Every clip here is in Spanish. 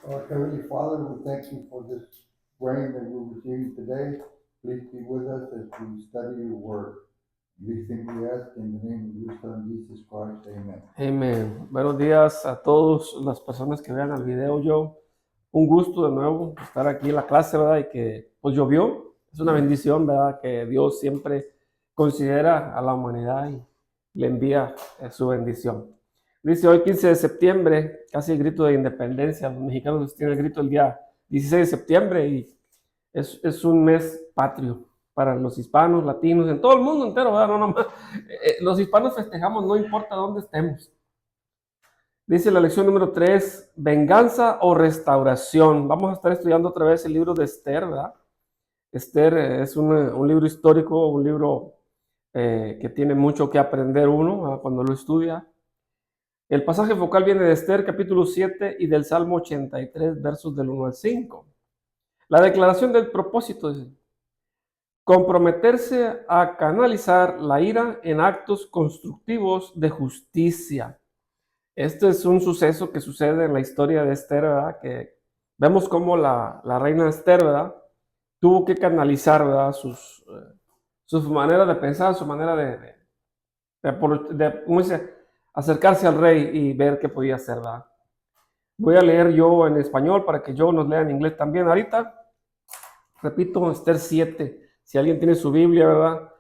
Our Heavenly Father, we thank you for this rain that we're receiving today. Please be with us as we study your word. These things we ask in the name of your Son, Jesus Christ. Amen. Amén. Buenos días a todas las personas que vean el video. Un gusto de nuevo estar aquí en la clase, ¿verdad? Y que pues llovió. Es una bendición, ¿verdad? Que Dios siempre considera a la humanidad y le envía su bendición. Dice hoy 15 de septiembre, casi el grito de independencia. Los mexicanos tienen el grito el día 16 de septiembre y es un mes patrio para los hispanos, latinos, en todo el mundo entero, ¿verdad? No nomás. Los hispanos festejamos no importa dónde estemos. Dice la lección número 3, venganza o restauración. Vamos a estar estudiando otra vez el libro de Esther, ¿verdad? Esther es un libro histórico, un libro que tiene mucho que aprender uno cuando lo estudia. El pasaje focal viene de Esther, capítulo 7, y del Salmo 83, versos del 1 al 5. La declaración del propósito es comprometerse a canalizar la ira en actos constructivos de justicia. Este es un suceso que sucede en la historia de Esther, ¿verdad? Que vemos cómo la reina Esther, ¿verdad? Tuvo que canalizar, ¿verdad? Su manera de pensar, su manera ¿cómo dice? Acercarse al rey y ver qué podía hacer, ¿verdad? Voy a leer yo en español para que yo nos lea en inglés también ahorita. Repito, Esther 7. Si alguien tiene su Biblia, ¿verdad?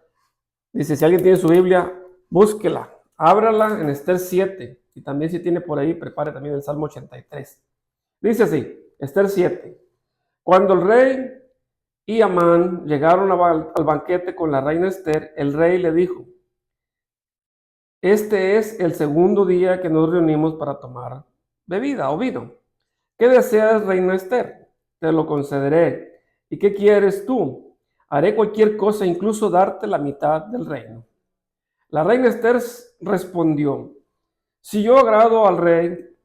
Dice, si alguien tiene su Biblia, búsquela, ábrala en Esther 7. Y también si tiene por ahí, prepare también el Salmo 83. Dice así, Esther 7. Cuando el rey y Amán llegaron al banquete con la reina Esther, el rey le dijo, este es el segundo día que nos reunimos para tomar bebida o vino. ¿Qué deseas, reina Esther? Te lo concederé. ¿Y qué quieres tú? Haré cualquier cosa, incluso darte la mitad del reino. La reina Esther respondió, si yo agrado al rey,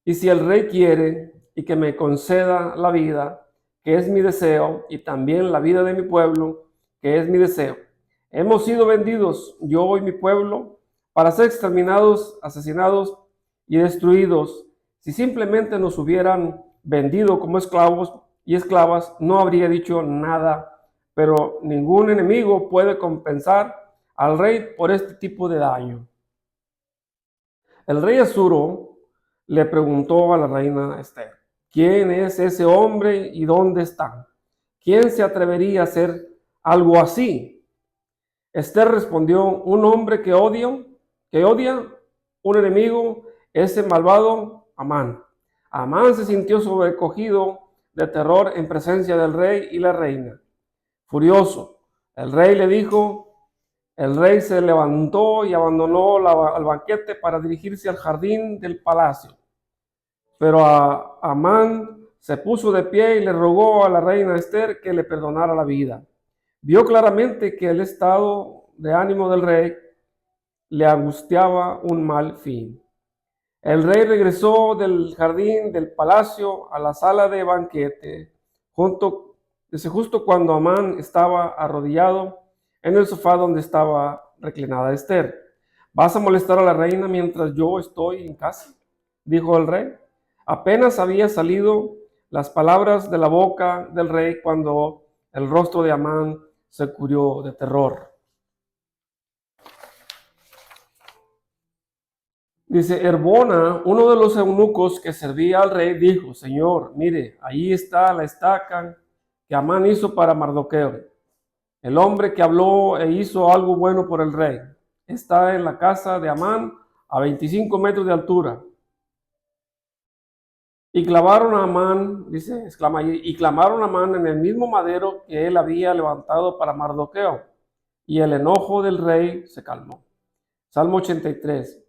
y si el rey quiere y que me conceda la vida, que es mi deseo, y también la vida de mi pueblo, que es mi deseo. Hemos sido vendidos, yo y mi pueblo, para ser exterminados, asesinados y destruidos. Si simplemente nos hubieran vendido como esclavos y esclavas, no habría dicho nada, pero ningún enemigo puede compensar al rey por este tipo de daño. El rey Asuro le preguntó a la reina Esther, ¿quién es ese hombre y dónde está? ¿Quién se atrevería a hacer algo así? Esther respondió, un hombre que odia, un enemigo, ese malvado Amán. Amán se sintió sobrecogido de terror en presencia del rey y la reina. Furioso, el rey se levantó y abandonó el banquete para dirigirse al jardín del palacio. Pero Amán se puso de pie y le rogó a la reina Esther que le perdonara la vida. Vio claramente que el estado de ánimo del rey le angustiaba un mal fin. El rey regresó del jardín del palacio a la sala de banquete, justo cuando Amán estaba arrodillado en el sofá donde estaba reclinada Esther. ¿Vas a molestar a la reina mientras yo estoy en casa?, dijo el rey. Apenas había salido las palabras de la boca del rey cuando el rostro de Amán se cubrió de terror. Dice, Erbona, uno de los eunucos que servía al rey, dijo, Señor, mire, ahí está la estaca que Amán hizo para Mardoqueo, el hombre que habló e hizo algo bueno por el rey. Está en la casa de Amán a 25 metros de altura. Y clamaron a Amán, dice, exclama allí, y clamaron a Amán en el mismo madero que él había levantado para Mardoqueo. Y el enojo del rey se calmó. Salmo 83.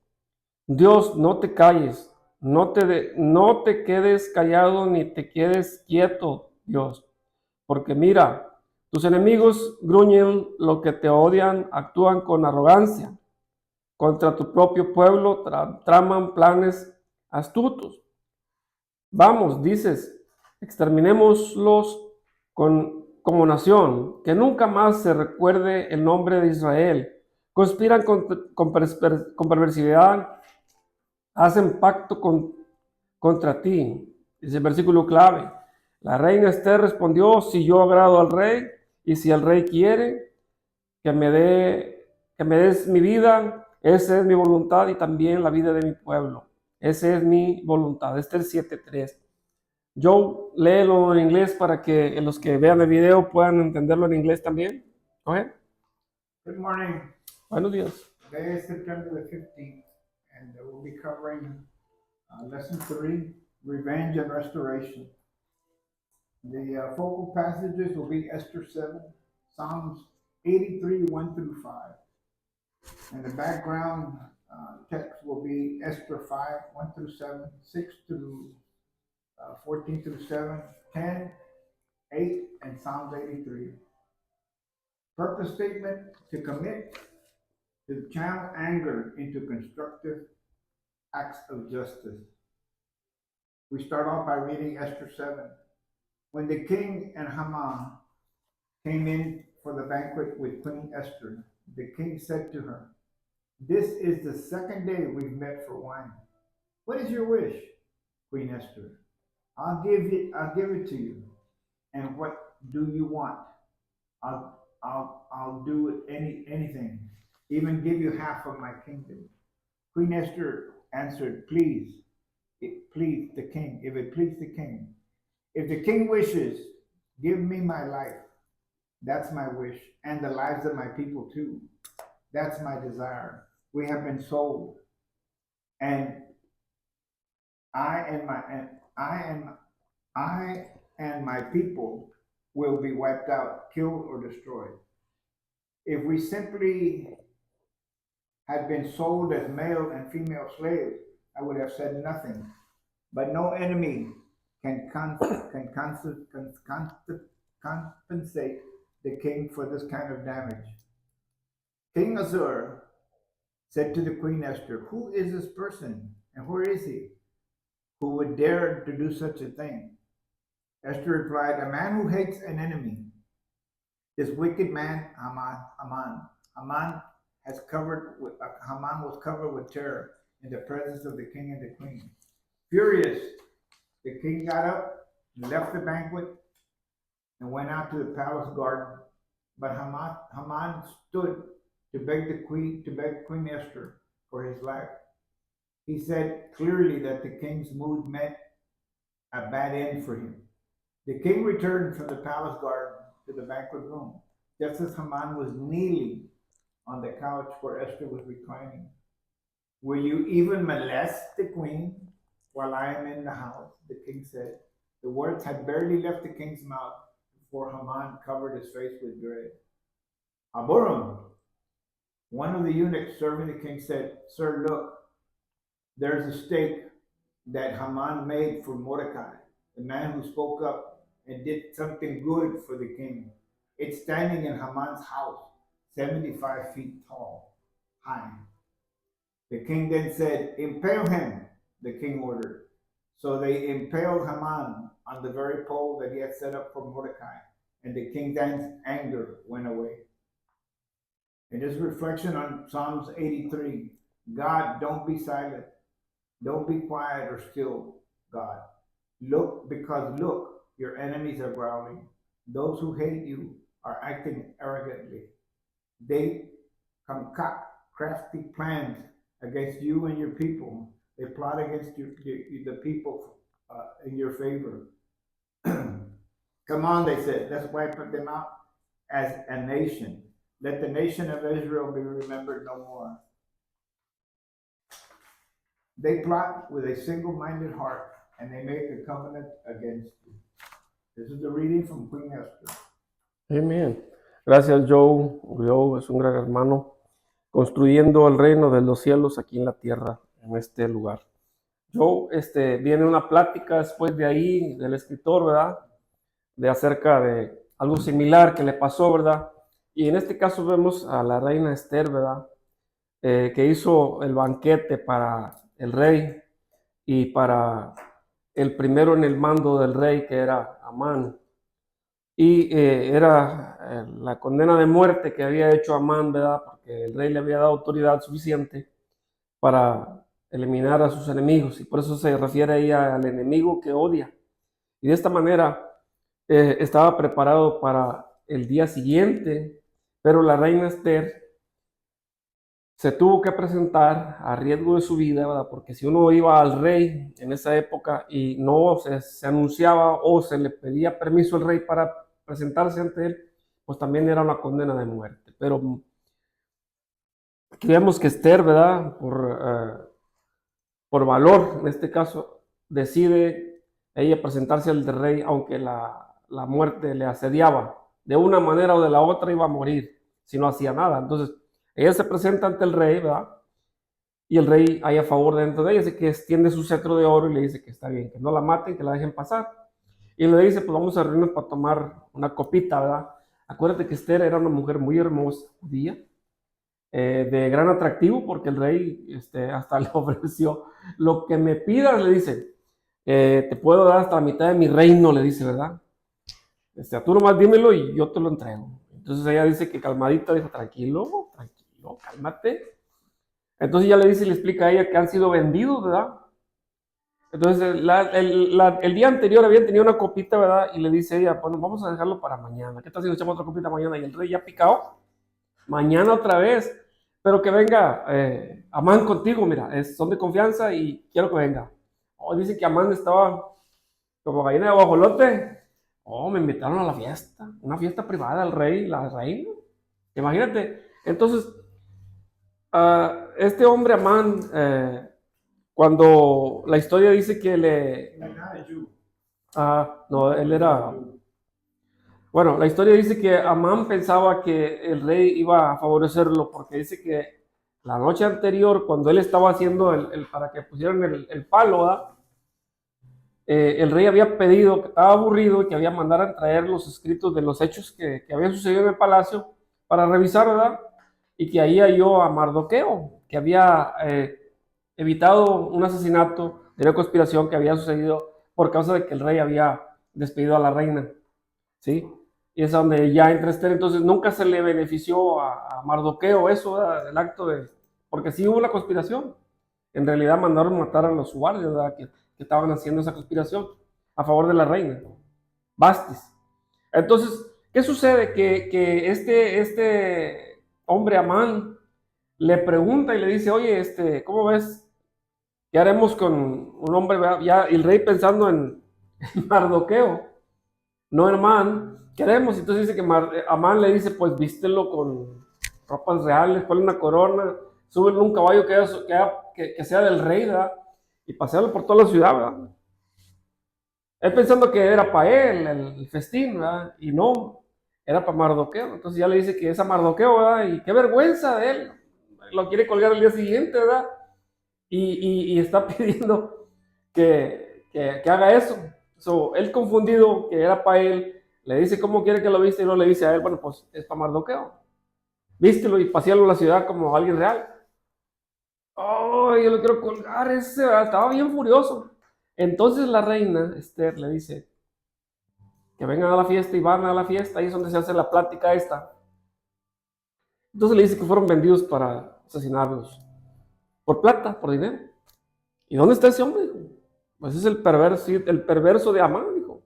Dios, no te calles, no te quedes callado ni te quedes quieto, Dios. Porque mira, tus enemigos gruñen, lo que te odian actúan con arrogancia. Contra tu propio pueblo traman planes astutos. Vamos, dices, exterminémoslos como nación, que nunca más se recuerde el nombre de Israel. Conspiran con perversidad, hacen pacto contra ti. Dice el versículo clave. La reina Esther respondió, si yo agrado al rey y si el rey quiere que me des mi vida, esa es mi voluntad y también la vida de mi pueblo. Esa es mi voluntad. Esther 7:3. Joe, léelo en inglés para que los que vean el video puedan entenderlo en inglés también. ¿Ok? Good morning. Buenos días. Today is September the 15th, and we'll be covering lesson 3, Revenge and Restoration. The focal passages will be Esther 7, Psalms 83, 1 through 5. And the background text will be Esther 5, 1 through 7, 6 through 14 through 7, 10, 8, and Psalms 83. Purpose statement: to commit, to channel anger into constructive acts of justice. We start off by reading Esther 7. When the king and Haman came in for the banquet with Queen Esther, the king said to her, "This is the second day we've met for wine. What is your wish, Queen Esther? I'll give it to you. And what do you want? I'll do anything, even give you half of my kingdom." Queen Esther answered, "Please, it please the king, if it please the king. If the king wishes, give me my life. That's my wish, and the lives of my people too. That's my desire. We have been sold, and I and my people will be wiped out, killed, or destroyed. If we simply had been sold as male and female slaves, I would have said nothing. But no enemy can compensate the king for this kind of damage." King Azur said to the Queen Esther, "Who is this person, and where is he, who would dare to do such a thing?" Esther replied, "A man who hates an enemy. This wicked man, Haman. Haman was covered with terror in the presence of the king and the queen." Furious, the king got up, left the banquet, and went out to the palace garden. But Haman stood to beg Queen Esther for his life. He said clearly that the king's mood meant a bad end for him. The king returned from the palace garden to the banquet room, just as Haman was kneeling on the couch where Esther was reclining. "Will you even molest the queen while I am in the house?" the king said. The words had barely left the king's mouth before Haman covered his face with dread. Aburam, one of the eunuchs serving the king, said, "Sir, look, there's a steak that Haman made for Mordecai, the man who spoke up and did something good for the king. It's standing in Haman's house, 75 feet high." The king then said, "Impale him," the king ordered. So they impaled Haman on the very pole that he had set up for Mordecai, and the king's anger went away. In this reflection on Psalms 83, God, don't be silent. Don't be quiet or still, God. Look, your enemies are growling. Those who hate you are acting arrogantly. They concoct crafty plans against you and your people. They plot against the people in your favor. Come on, they said, let's wipe them out as a nation. Let the nation of Israel be remembered no more. They plot with a single-minded heart, and they make a covenant against you. This is the reading from Queen Esther. Amén. Gracias, Joe. Joe es un gran hermano construyendo el reino de los cielos aquí en la tierra, en este lugar. Joe, viene una plática después de ahí del escritor, ¿verdad? De acerca de algo similar que le pasó, ¿verdad? Y en este caso vemos a la reina Esther, ¿verdad? Que hizo el banquete para el rey y para el primero en el mando del rey, que era Amán. Y era la condena de muerte que había hecho Amán, ¿verdad? Porque el rey le había dado autoridad suficiente para eliminar a sus enemigos, y por eso se refiere ahí al enemigo que odia. Y de esta manera estaba preparado para el día siguiente, pero la reina Esther se tuvo que presentar a riesgo de su vida, ¿verdad? Porque si uno iba al rey en esa época y no se anunciaba o se le pedía permiso al rey para presentarse ante él, pues también era una condena de muerte. Pero aquí vemos que Esther, ¿verdad? Por valor, en este caso, decide ella presentarse al rey, aunque la muerte le asediaba. De una manera o de la otra iba a morir si no hacía nada. Entonces, ella se presenta ante el rey, ¿verdad? Y el rey hay a favor dentro de ella, así que extiende su cetro de oro y le dice que está bien, que no la maten, que la dejen pasar. Y le dice, pues vamos a reunirnos para tomar una copita, ¿verdad? Acuérdate que Esther era una mujer muy hermosa, judía, de gran atractivo, porque el rey hasta le ofreció, lo que me pidas, le dice, te puedo dar hasta la mitad de mi reino, le dice, ¿verdad? Tú nomás dímelo y yo te lo entrego. Entonces ella dice que calmadita, dijo, tranquilo, cálmate. Entonces ya le dice y le explica a ella que han sido vendidos, ¿verdad? Entonces el día anterior habían tenido una copita, ¿verdad? Y le dice ella, bueno, vamos a dejarlo para mañana. ¿Qué tal si nos echamos otra copita mañana? Y el rey ya picado, mañana otra vez. Pero que venga Amán contigo, mira, son de confianza y quiero que venga. Oh, dice que Amán estaba como gallina de guajolote. Oh, me invitaron a la fiesta, una fiesta privada, el rey, la reina. Imagínate. Entonces, este hombre Amán, cuando la historia dice que no, él era... Bueno, la historia dice que Amán pensaba que el rey iba a favorecerlo porque dice que la noche anterior, cuando él estaba haciendo para que pusieran el palo, ¿verdad? El rey había pedido, que estaba aburrido y que había mandado a traer los escritos de los hechos que habían sucedido en el palacio para revisar, ¿verdad? Y que ahí halló a Mardoqueo, que había evitado un asesinato de una conspiración que había sucedido por causa de que el rey había despedido a la reina, ¿sí? Y es donde ya entra Esther. Entonces nunca se le benefició a Mardoqueo eso, ¿verdad? El acto porque sí hubo una conspiración. En realidad mandaron matar a los guardias, ¿verdad? Que estaban haciendo esa conspiración a favor de la reina, Bastis. Entonces, ¿qué sucede? Que este hombre Amán le pregunta y le dice, oye, ¿cómo ves? ¿Qué haremos con un hombre? Ya, y el rey pensando en Mardoqueo, no en Amán, ¿qué haremos? Entonces dice que Amán le dice, pues vístelo con ropas reales, ponle una corona, súbele un caballo que sea del rey, ¿verdad? Y pasearlo por toda la ciudad, ¿verdad? Él pensando que era para él el festín, ¿verdad? Y no, era para Mardoqueo. Entonces ya le dice que es a Mardoqueo, ¿verdad? Y qué vergüenza de él. Lo quiere colgar el día siguiente, ¿verdad? Y está pidiendo que haga eso. Él confundido, que era para él, le dice cómo quiere que lo viste y no le dice a él, bueno, pues es para Mardoqueo. Vístelo y pasealo en la ciudad como alguien real. Oh, yo lo quiero colgar, estaba bien furioso. Entonces la reina Esther le dice que vengan a la fiesta y van a la fiesta, ahí es donde se hace la plática esta. Entonces le dice que fueron vendidos para asesinarlos por plata, por dinero. ¿Y dónde está ese hombre? Pues es el perverso de Amán, dijo.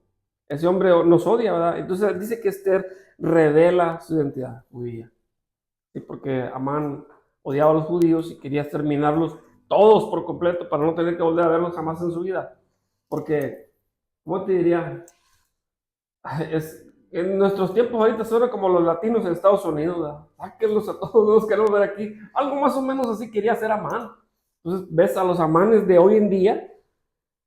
Ese hombre nos odia, ¿verdad? Entonces dice que Esther revela su identidad judía. ¿Sí? Porque Amán odiaba a los judíos y quería exterminarlos todos por completo para no tener que volver a verlos jamás en su vida. Porque, ¿cómo te diría? En nuestros tiempos ahorita suena como los latinos en Estados Unidos, ¿verdad? Sáquenlos a todos, los queremos ver aquí. Algo más o menos así quería hacer Amán. Entonces ves a los Amanes de hoy en día,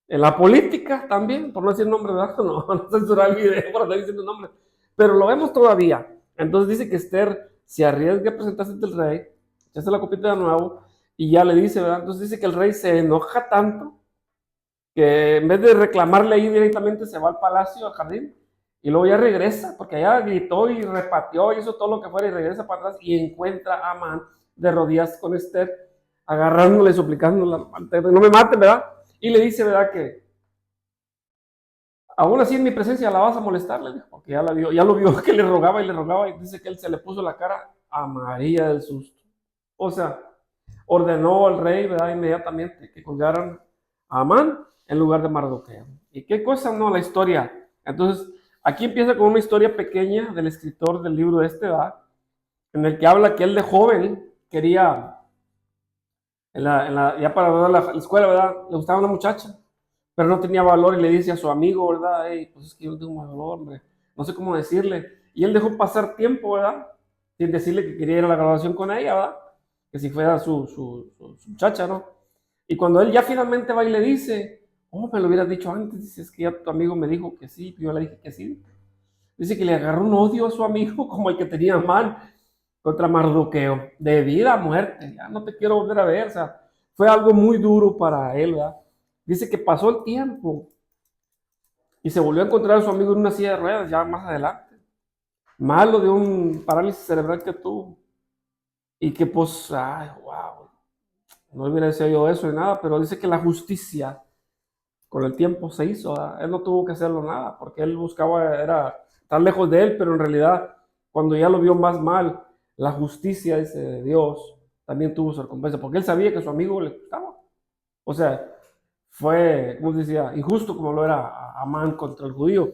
en la política también, por no decir nombre, ¿verdad? No censurar el video por estar diciendo nombre, pero lo vemos todavía. Entonces dice que Esther se arriesga a presentarse ante el rey, se hace la copita de nuevo y ya le dice, ¿verdad? Entonces dice que el rey se enoja tanto que en vez de reclamarle ahí directamente se va al palacio, al jardín, y luego ya regresa, porque allá gritó y repateó, hizo todo lo que fuera y regresa para atrás y encuentra a Amán de rodillas con Esther, agarrándole, suplicándole, no me maten, ¿verdad? Y le dice, ¿verdad? Que aún así en mi presencia la vas a molestar, le dijo, porque ya lo vio que le rogaba y dice que él se le puso la cara amarilla del susto. O sea, ordenó al rey, ¿verdad? Inmediatamente que colgaran a Amán en lugar de Mardoqueo. ¿Y qué cosa, no? La historia. Entonces, aquí empieza con una historia pequeña del escritor del libro ¿verdad? En el que habla que él de joven quería, ya para la escuela, ¿verdad? Le gustaba una muchacha, pero no tenía valor y le dice a su amigo, ¿verdad? Hey, pues es que yo no tengo valor, hombre. No sé cómo decirle. Y él dejó pasar tiempo, ¿verdad? Sin decirle que quería ir a la graduación con ella, ¿verdad? Que si fuera su muchacha, ¿no? Y cuando él ya finalmente va y le dice, oh, me lo hubieras dicho antes, dice, es que ya tu amigo me dijo que sí, yo le dije que sí. Dice que le agarró un odio a su amigo como el que tenía mal contra Mardoqueo, de vida a muerte, ya no te quiero volver a ver, o sea, fue algo muy duro para él, ¿verdad? Dice que pasó el tiempo y se volvió a encontrar a su amigo en una silla de ruedas ya más adelante, malo de un parálisis cerebral que tuvo, y que pues, ay, wow, no hubiera deseado yo eso ni nada, pero dice que la justicia con el tiempo se hizo, ¿verdad? Él no tuvo que hacerlo nada, porque él buscaba, era estar lejos de él, pero en realidad, cuando ya lo vio más mal, la justicia, dice, de Dios, también tuvo su recompensa, porque él sabía que su amigo le gustaba. O sea, fue, como decía, injusto como lo era Amán contra el judío.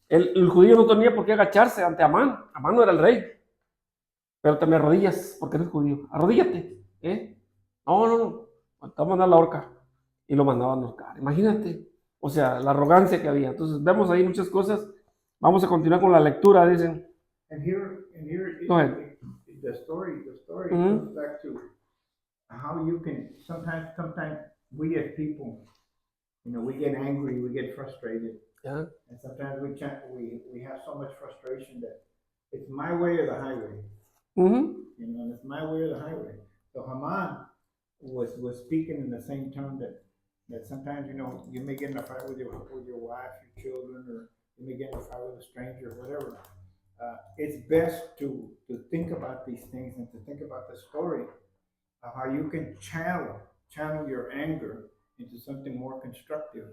El judío no tenía por qué agacharse ante Amán. Amán no era el rey, pero te me arrodillas porque eres judío. Arrodíllate, ¿eh? No, no, no. Te voy a mandar a la horca. Y lo mandaban a ahorcar. Imagínate. O sea, la arrogancia que había. Entonces, vemos ahí muchas cosas. Vamos a continuar con la lectura, dicen. And here, Go ahead. the story Mhm. goes back to how you can sometimes we as people, we get angry, we get frustrated, Yeah. and sometimes we can't. We have so much frustration that it's my way or the highway. Mhm. And it's my way or the highway. So Haman was speaking in the same tone that sometimes you may get in a fight with your wife, your children, or you may get in a fight with a stranger, or whatever. It's best to think about these things and to think about the story of how you can channel your anger into something more constructive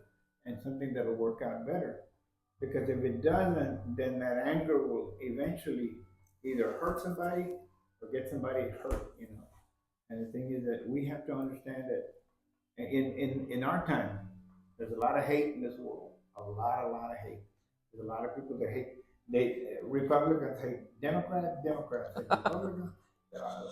and something that'll work out better. Because if it doesn't, then that anger will eventually either hurt somebody or get somebody hurt. And the thing is that we have to understand that in our time, there's a lot of hate in this world. A lot of hate. There's a lot of people that hate. Republicans hate Democrats. Democrats hate Republicans. Uh,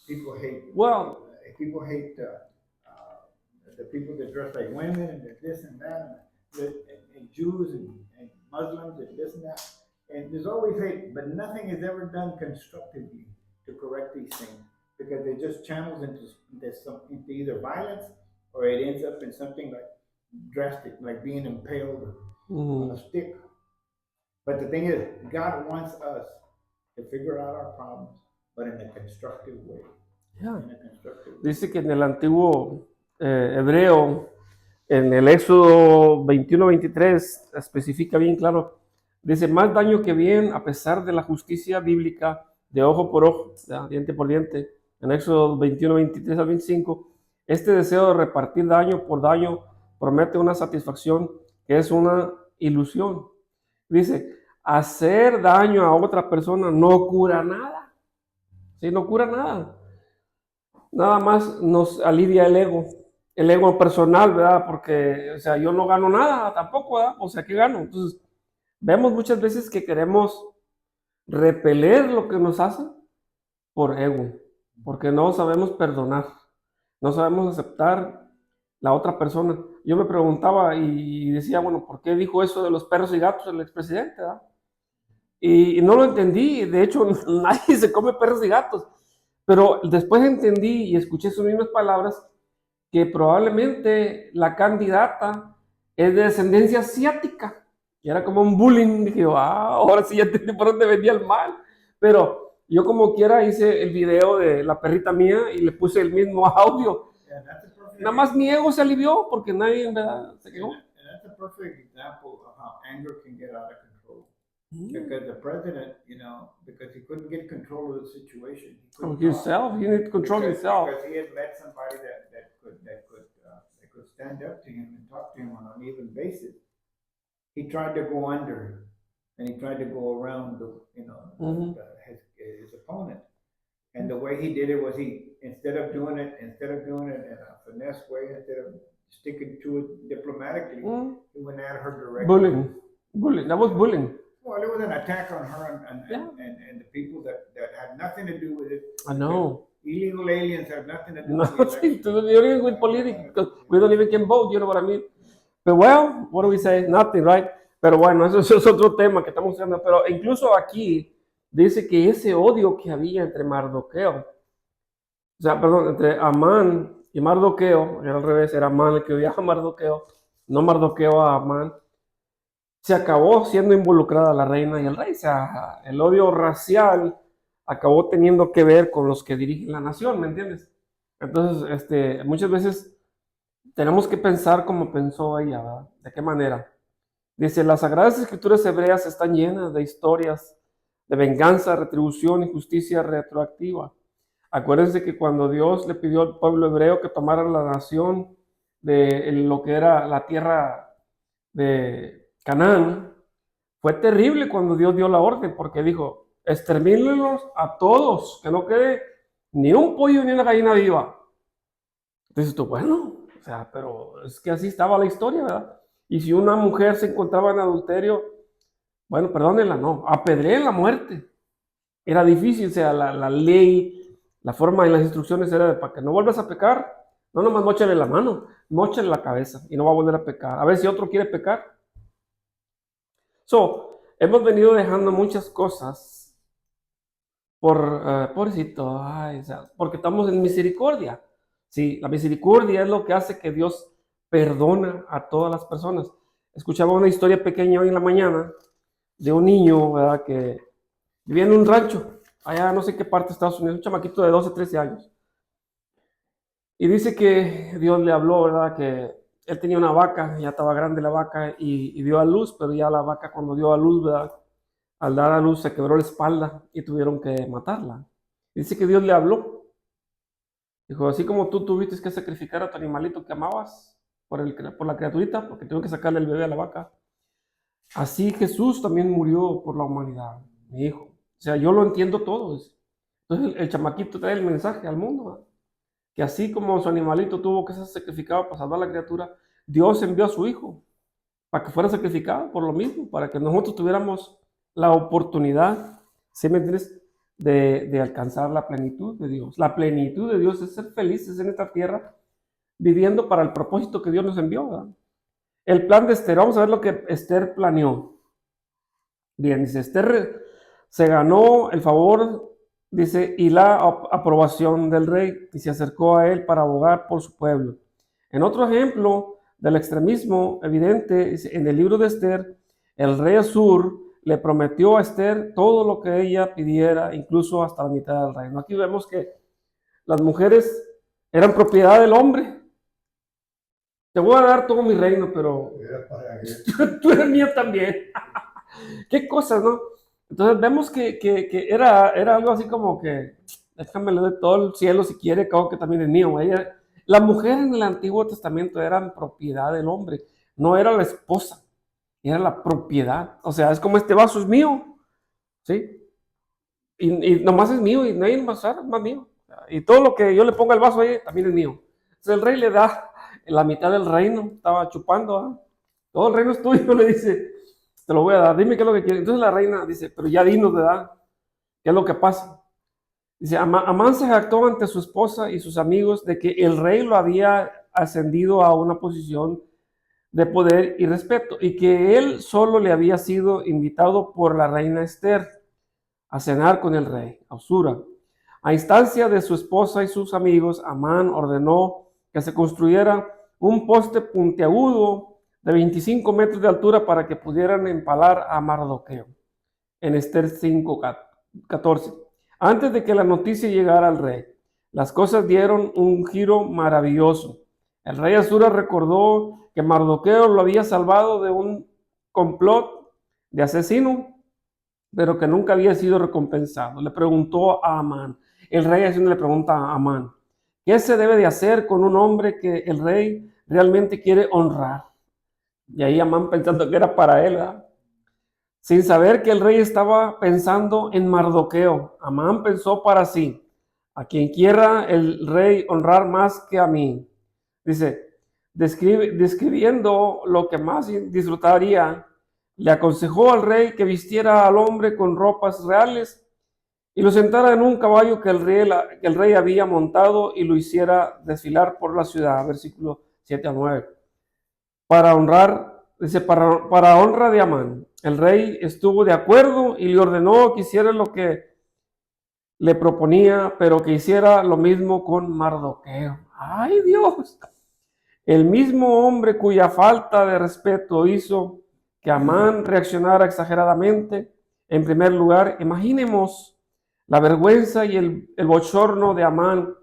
people hate. Well, People hate the people that dress like women and this and that, and Jews and Muslims and this and that. And there's always hate, but nothing is ever done constructively to correct these things because it just channels into either violence or it ends up in something like drastic, like being impaled on a stick. But the thing is, God wants us to figure out our problems, but in a constructive way. Yeah. In a constructive way. Dice que en el antiguo hebreo, en el Éxodo 21-23, especifica bien claro, dice, más daño que bien, a pesar de la justicia bíblica, de ojo por ojo, ¿ya? Diente por diente, en Éxodo 21-23-25, este deseo de repartir daño por daño promete una satisfacción que es una ilusión. Dice, hacer daño a otra persona no cura nada, ¿sí? No cura nada. Nada más nos alivia el ego personal, ¿verdad? Porque, o sea, yo no gano nada tampoco, ¿verdad? O sea, ¿qué gano? Entonces, vemos muchas veces que queremos repeler lo que nos hacen por ego, porque no sabemos perdonar, no sabemos aceptar la otra persona. Yo me preguntaba y decía, bueno, ¿por qué dijo eso de los perros y gatos el expresidente, ¿verdad? Y no lo entendí, de hecho, nadie se come perros y gatos. Pero después entendí y escuché sus mismas palabras que probablemente la candidata es de descendencia asiática. Y era como un bullying. Dije, ahora sí ya entendí por dónde venía el mal. Pero yo como quiera hice el video de la perrita mía y le puse el mismo audio. Nada más mi ego se alivió porque nadie en verdad se quejó. And that's a perfect example of how anger can get out of control. Because the president, because he couldn't get control of the situation. Himself, he needed to control himself. Because he had met somebody that could stand up to him and talk to him on an even basis. He tried to go under, and he tried to go around his opponent. And the way he did it was he instead of doing it in a finesse way, instead of sticking to it diplomatically, he went at her directly. Bullying. That was bullying. Well, it was an attack on her Yeah. and the people that had nothing to do with it. I know. Illegal aliens have nothing to do with Nothing it. to do with politics, because we don't even can vote, you know what I mean? But well, what do we say? Nothing, right? Pero bueno, eso es otro tema que estamos hablando. Pero incluso aquí dice que ese odio que había entre Mardoqueo, o sea, perdón, entre Amán y Mardoqueo, era al revés, era Amán el que odiaba a Mardoqueo, no Mardoqueo a Amán, se acabó siendo involucrada la reina y el rey. O sea, el odio racial acabó teniendo que ver con los que dirigen la nación, ¿me entiendes? Entonces, muchas veces tenemos que pensar como pensó ella, ¿verdad? ¿De qué manera? Dice, las Sagradas Escrituras hebreas están llenas de historias de venganza, retribución y justicia retroactiva. Acuérdense que cuando Dios le pidió al pueblo hebreo que tomara la nación de lo que era la tierra de Canaán, fue terrible cuando Dios dio la orden, porque dijo, extermínenlos a todos, que no quede ni un pollo ni una gallina viva. Entonces tú, bueno, o sea, pero es que así estaba la historia, ¿verdad? Y si una mujer se encontraba en adulterio, bueno, perdónenla, no, apedreen la muerte. Era difícil, o sea, la ley, la forma y las instrucciones era de para que no vuelvas a pecar, no nomás móchale la mano, móchale la cabeza y no va a volver a pecar. A ver si otro quiere pecar. Hemos venido dejando muchas cosas pobrecito, ay, o sea, porque estamos en misericordia. Sí, la misericordia es lo que hace que Dios perdona a todas las personas. Escuchaba una historia pequeña hoy en la mañana de un niño, ¿verdad?, que vivía en un rancho, allá no sé qué parte de Estados Unidos, un chamaquito de 12, 13 años. Y dice que Dios le habló, ¿verdad?, que él tenía una vaca, ya estaba grande la vaca y dio a luz, pero ya la vaca cuando dio a luz, ¿verdad?, al dar a luz se quebró la espalda y tuvieron que matarla. Dice que Dios le habló. Dijo, así como tú tuviste que sacrificar a tu animalito que amabas por la criaturita, porque tuvieron que sacarle el bebé a la vaca, así Jesús también murió por la humanidad, mi hijo. O sea, yo lo entiendo todo. Entonces el chamaquito trae el mensaje al mundo, ¿verdad?, que así como su animalito tuvo que ser sacrificado para salvar a la criatura, Dios envió a su hijo para que fuera sacrificado por lo mismo, para que nosotros tuviéramos la oportunidad, ¿sí me entiendes?, de alcanzar la plenitud de Dios. La plenitud de Dios es ser felices en esta tierra, viviendo para el propósito que Dios nos envió, ¿verdad? El plan de Esther, vamos a ver lo que Esther planeó. Bien, dice, Esther se ganó el favor, dice, y la aprobación del rey, y se acercó a él para abogar por su pueblo. En otro ejemplo del extremismo evidente, en el libro de Esther, el rey Asur le prometió a Esther todo lo que ella pidiera, incluso hasta la mitad del reino. Aquí vemos que las mujeres eran propiedad del hombre. Te voy a dar todo mi reino, pero tú eres mío también. Qué cosas, ¿no? Entonces vemos que era algo así como que, déjame le doy todo el cielo si quiere, que también es mío. La mujer en el Antiguo Testamento era propiedad del hombre, no era la esposa, era la propiedad. O sea, es como este vaso es mío, ¿sí? Y nomás es mío y nadie más es más mío. Y todo lo que yo le ponga al vaso ahí también es mío. Entonces el rey le da la mitad del reino, estaba chupando, ¿eh? Todo el reino es tuyo, le dice, te lo voy a dar, dime qué es lo que quieres. Entonces la reina dice, pero ya dinos, ¿verdad?, ¿qué es lo que pasa? Dice, Amán se jactó ante su esposa y sus amigos de que el rey lo había ascendido a una posición de poder y respeto, y que él solo le había sido invitado por la reina Esther a cenar con el rey, Asura. A instancia de su esposa y sus amigos, Amán ordenó que se construyera un poste puntiagudo de 25 metros de altura para que pudieran empalar a Mardoqueo. En Esther 5:14. Antes de que la noticia llegara al rey, las cosas dieron un giro maravilloso. El rey Asura recordó que Mardoqueo lo había salvado de un complot de asesino, pero que nunca había sido recompensado. Le preguntó a Amán, el rey haciendo le pregunta a Amán, ¿qué se debe de hacer con un hombre que el rey realmente quiere honrar? Y ahí Amán pensando que era para él, ¿verdad?, sin saber que el rey estaba pensando en Mardoqueo. Amán pensó para sí, a quien quiera el rey honrar más que a mí. Dice, describiendo lo que más disfrutaría, le aconsejó al rey que vistiera al hombre con ropas reales y lo sentara en un caballo que el rey había montado y lo hiciera desfilar por la ciudad. Versículo 7 a 9. Para honrar, dice, para honra de Amán, el rey estuvo de acuerdo y le ordenó que hiciera lo que le proponía, pero que hiciera lo mismo con Mardoqueo. ¡Ay, Dios! El mismo hombre cuya falta de respeto hizo que Amán reaccionara exageradamente. En primer lugar, imaginemos la vergüenza y el bochorno de Amán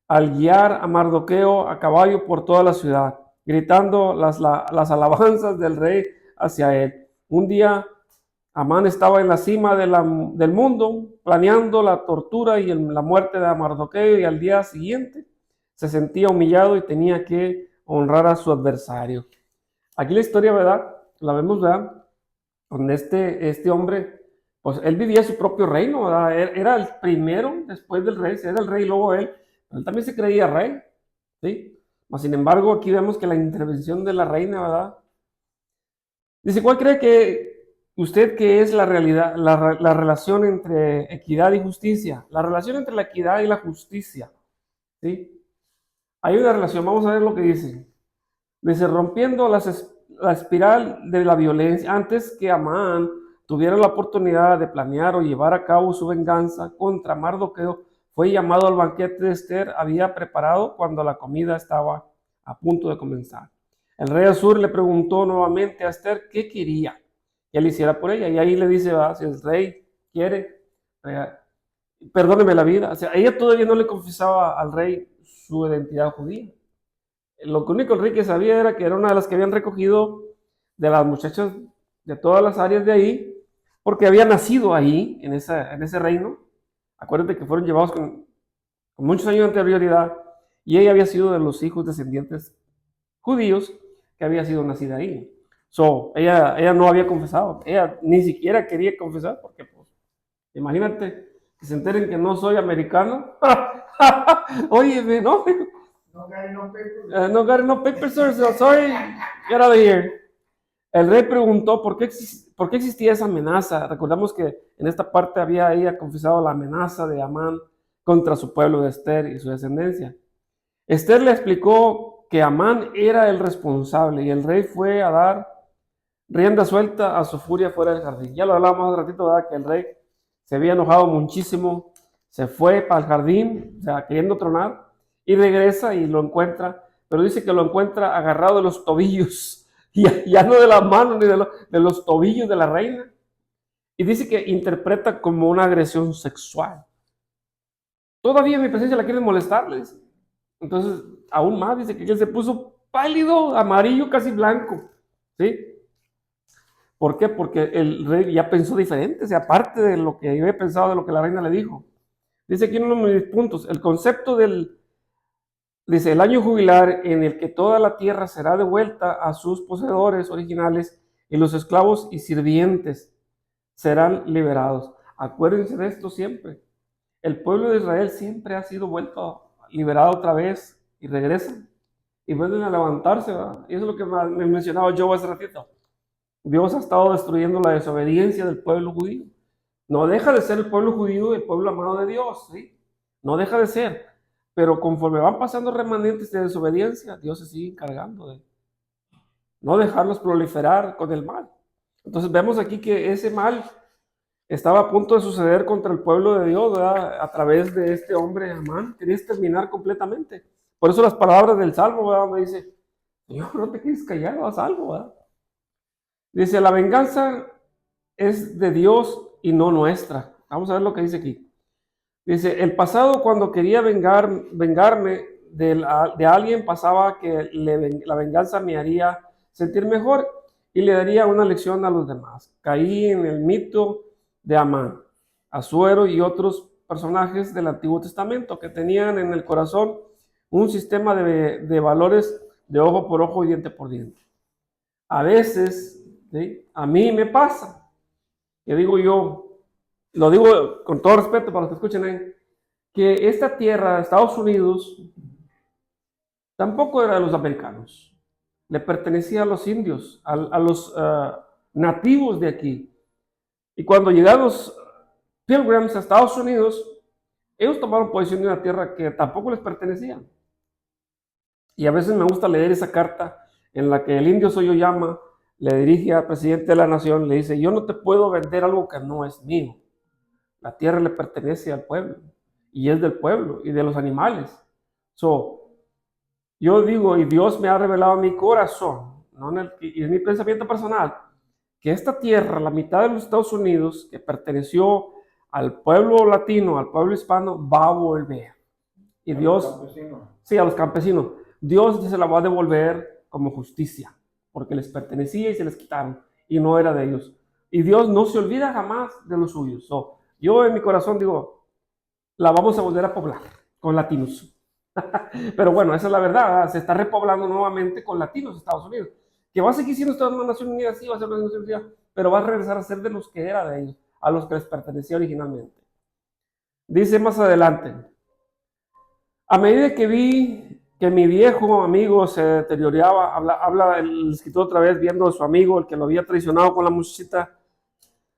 al guiar a Mardoqueo a caballo por toda la ciudad, gritando las alabanzas del rey hacia él. Un día Amán estaba en la cima del mundo, planeando la tortura y la muerte de Mardoqueo, y al día siguiente se sentía humillado y tenía que honrar a su adversario. Aquí la historia, ¿verdad? La vemos, ¿verdad? Donde este hombre, pues él vivía su propio reino, ¿verdad? Era el primero después del rey, era el rey y luego él también se creía rey, ¿sí? Mas, sin embargo, aquí vemos que la intervención de la reina, ¿verdad? Dice, ¿cuál cree que usted que es la realidad, la relación entre equidad y justicia? La relación entre la equidad y la justicia, ¿sí? Hay una relación, vamos a ver lo que dice. Dice, rompiendo la espiral de la violencia, antes que Amán tuviera la oportunidad de planear o llevar a cabo su venganza contra Mardoqueo, fue llamado al banquete de Esther, había preparado cuando la comida estaba a punto de comenzar. El rey Asur le preguntó nuevamente a Esther qué quería que él hiciera por ella, y ahí le dice, si el rey quiere, perdóneme la vida. O sea, ella todavía no le confesaba al rey su identidad judía. Lo único el rey que sabía era que era una de las que habían recogido de las muchachas de todas las áreas de ahí, porque había nacido ahí, en ese reino. Acuérdate que fueron llevados con muchos años de anterioridad, y ella había sido de los hijos descendientes judíos que había sido nacida ahí. Ella no había confesado, ella ni siquiera quería confesar, porque pues, imagínate que se enteren que no soy americano. Oye, no. No got no papers. No got no papers, sir, so sorry, get out of here. El rey preguntó por qué existía esa amenaza. Recordamos que en esta parte había ella confesado la amenaza de Amán contra su pueblo de Esther y su descendencia. Esther le explicó que Amán era el responsable y el rey fue a dar rienda suelta a su furia fuera del jardín. Ya lo hablábamos hace ratito, ¿verdad? Que el rey se había enojado muchísimo, se fue para el jardín, o sea, queriendo tronar, y regresa y lo encuentra, pero dice que lo encuentra agarrado de los tobillos, ya no de las manos ni de los tobillos de la reina, y dice que interpreta como una agresión sexual. Todavía en mi presencia la quieren molestar, le dice. Entonces, aún más, dice que él se puso pálido, amarillo, casi blanco, ¿sí? ¿Por qué? Porque el rey ya pensó diferente, o sea, aparte de lo que yo había pensado, de lo que la reina le dijo. Dice aquí en uno de mis puntos, el concepto dice, el año jubilar en el que toda la tierra será devuelta a sus poseedores originales y los esclavos y sirvientes serán liberados. Acuérdense de esto siempre. El pueblo de Israel siempre ha sido liberado otra vez y regresan y vuelven a levantarse, ¿verdad? Y eso es lo que me mencionaba yo hace ratito. Dios ha estado destruyendo la desobediencia del pueblo judío. No deja de ser el pueblo judío el pueblo amado de Dios, ¿sí? No deja de ser. Pero conforme van pasando remanentes de desobediencia, Dios se sigue encargando de no dejarlos proliferar con el mal. Entonces vemos aquí que ese mal estaba a punto de suceder contra el pueblo de Dios, ¿verdad? A través de este hombre Amán. Quería exterminar completamente. Por eso las palabras del Salmo, ¿verdad? Donde dice, Señor, no te quedes callado, haz algo, ¿verdad? Dice, la venganza es de Dios y no nuestra. Vamos a ver lo que dice aquí. Dice, el pasado cuando quería vengarme de alguien pasaba que la venganza me haría sentir mejor y le daría una lección a los demás. Caí en el mito de Amán, Asuero y otros personajes del Antiguo Testamento que tenían en el corazón un sistema de valores de ojo por ojo y diente por diente. A veces, ¿sí? A mí me pasa, que digo yo, lo digo con todo respeto para los que escuchen ahí, que esta tierra, Estados Unidos, tampoco era de los americanos, le pertenecía a los indios, a los nativos de aquí. Y cuando llegaron los Pilgrims a Estados Unidos, ellos tomaron posesión de una tierra que tampoco les pertenecía. Y a veces me gusta leer esa carta en la que el indio Soyoyama le dirige al presidente de la nación, le dice: yo no te puedo vender algo que no es mío. La tierra le pertenece al pueblo, y es del pueblo y de los animales. Yo digo, y Dios me ha revelado a mi corazón, y es mi pensamiento personal, que esta tierra, la mitad de los Estados Unidos, que perteneció al pueblo latino, al pueblo hispano, va a volver. Y Dios, sí, a los campesinos, Dios se la va a devolver como justicia, porque les pertenecía y se les quitaron, y no era de ellos. Y Dios no se olvida jamás de los suyos. Yo en mi corazón digo, la vamos a volver a poblar con latinos. Pero bueno, esa es la verdad, ¿verdad? Se está repoblando nuevamente con latinos Estados Unidos, que va a seguir siendo una nación unida, sí, va a ser una nación unida, pero va a regresar a ser de los que era de ellos, a los que les pertenecía originalmente. Dice más adelante: a medida que vi que mi viejo amigo se deterioraba, habla el escritor otra vez viendo a su amigo, el que lo había traicionado con la muchachita,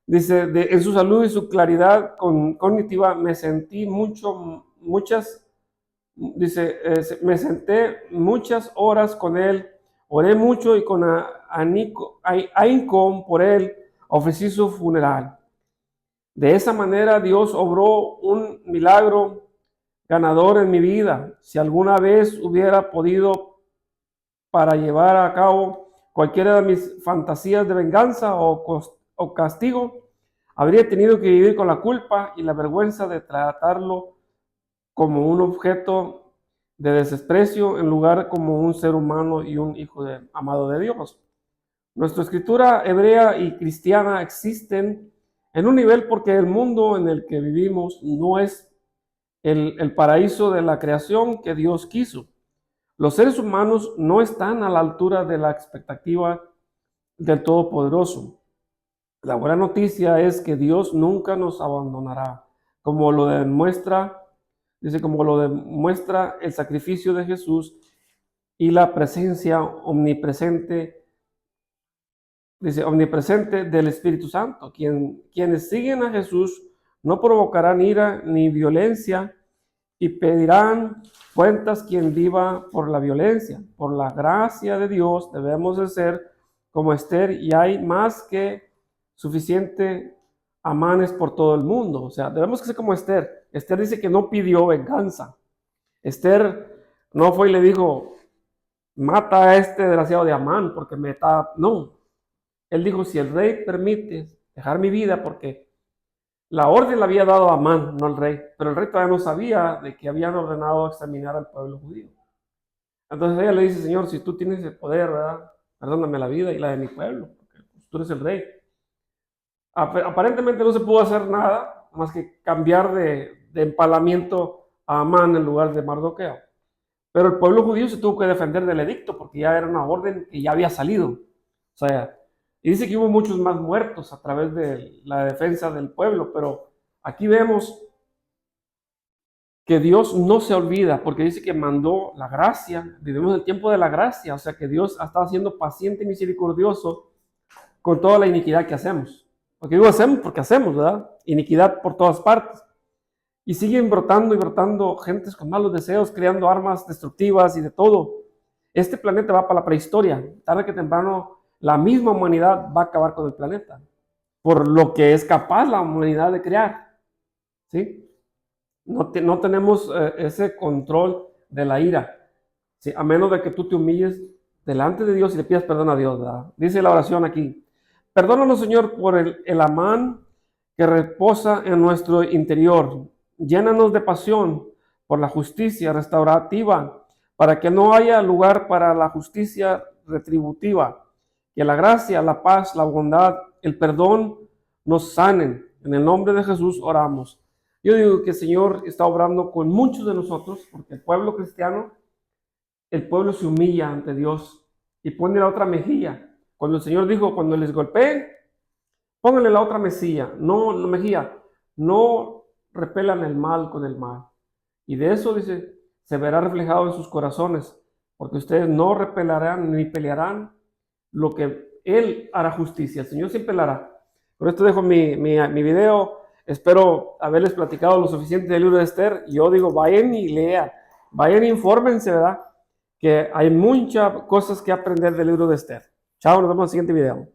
dice, en su salud y su claridad cognitiva me sentí dice, me senté muchas horas con él, oré mucho y con ahínco por él ofrecí su funeral. De esa manera Dios obró un milagro ganador en mi vida. Si alguna vez hubiera podido para llevar a cabo cualquiera de mis fantasías de venganza o castigo, habría tenido que vivir con la culpa y la vergüenza de tratarlo como un objeto de desprecio en lugar como un ser humano y un hijo amado de Dios. Nuestra escritura hebrea y cristiana existen en un nivel porque el mundo en el que vivimos no es el paraíso de la creación que Dios quiso. Los seres humanos no están a la altura de la expectativa del Todopoderoso. La buena noticia es que Dios nunca nos abandonará, como lo demuestra el sacrificio de Jesús y la presencia omnipresente del Espíritu Santo. Quienes siguen a Jesús no provocarán ira ni violencia y pedirán cuentas quien viva por la violencia. Por la gracia de Dios debemos de ser como Esther, y hay más que suficiente amanes por todo el mundo. O sea, debemos ser como Esther. Esther dice que no pidió venganza. Esther no fue y le dijo, mata a este desgraciado de Amán porque me está... No. Él dijo, si el rey permite dejar mi vida, porque la orden la había dado Amán, no el rey, pero el rey todavía no sabía de que habían ordenado exterminar al pueblo judío. Entonces ella le dice, Señor, si tú tienes el poder, ¿verdad? Perdóname la vida y la de mi pueblo, porque tú eres el rey. Aparentemente no se pudo hacer nada más que cambiar de empalamiento a Amán en lugar de Mardoqueo. Pero el pueblo judío se tuvo que defender del edicto porque ya era una orden que ya había salido. O sea, y dice que hubo muchos más muertos a través de la defensa del pueblo, pero aquí vemos que Dios no se olvida, porque dice que mandó la gracia, vivimos el tiempo de la gracia, o sea que Dios ha estado siendo paciente y misericordioso con toda la iniquidad que hacemos. Porque digo hacemos porque hacemos, ¿verdad? Iniquidad por todas partes. Y siguen brotando y brotando gentes con malos deseos, creando armas destructivas y de todo. Este planeta va para la prehistoria. Tarde que temprano, la misma humanidad va a acabar con el planeta. Por lo que es capaz la humanidad de crear. ¿Sí? No tenemos ese control de la ira. ¿Sí? A menos de que tú te humilles delante de Dios y le pidas perdón a Dios, ¿verdad? Dice la oración aquí. Perdónanos, Señor, por el Amán que reposa en nuestro interior. Llénanos de pasión por la justicia restaurativa, para que no haya lugar para la justicia retributiva. Que la gracia, la paz, la bondad, el perdón nos sanen. En el nombre de Jesús oramos. Yo digo que el Señor está obrando con muchos de nosotros, porque el pueblo cristiano, el pueblo se humilla ante Dios y pone la otra mejilla. Cuando el Señor dijo, cuando les golpeen, pónganle la otra mejilla, no repelan el mal con el mal. Y de eso, dice, se verá reflejado en sus corazones, porque ustedes no repelarán ni pelearán lo que Él hará justicia. El Señor siempre la hará. Con esto dejo mi video. Espero haberles platicado lo suficiente del libro de Esther. Yo digo, vayan y lean, vayan e infórmense, ¿verdad? Que hay muchas cosas que aprender del libro de Esther. Chao, nos vemos en el siguiente video.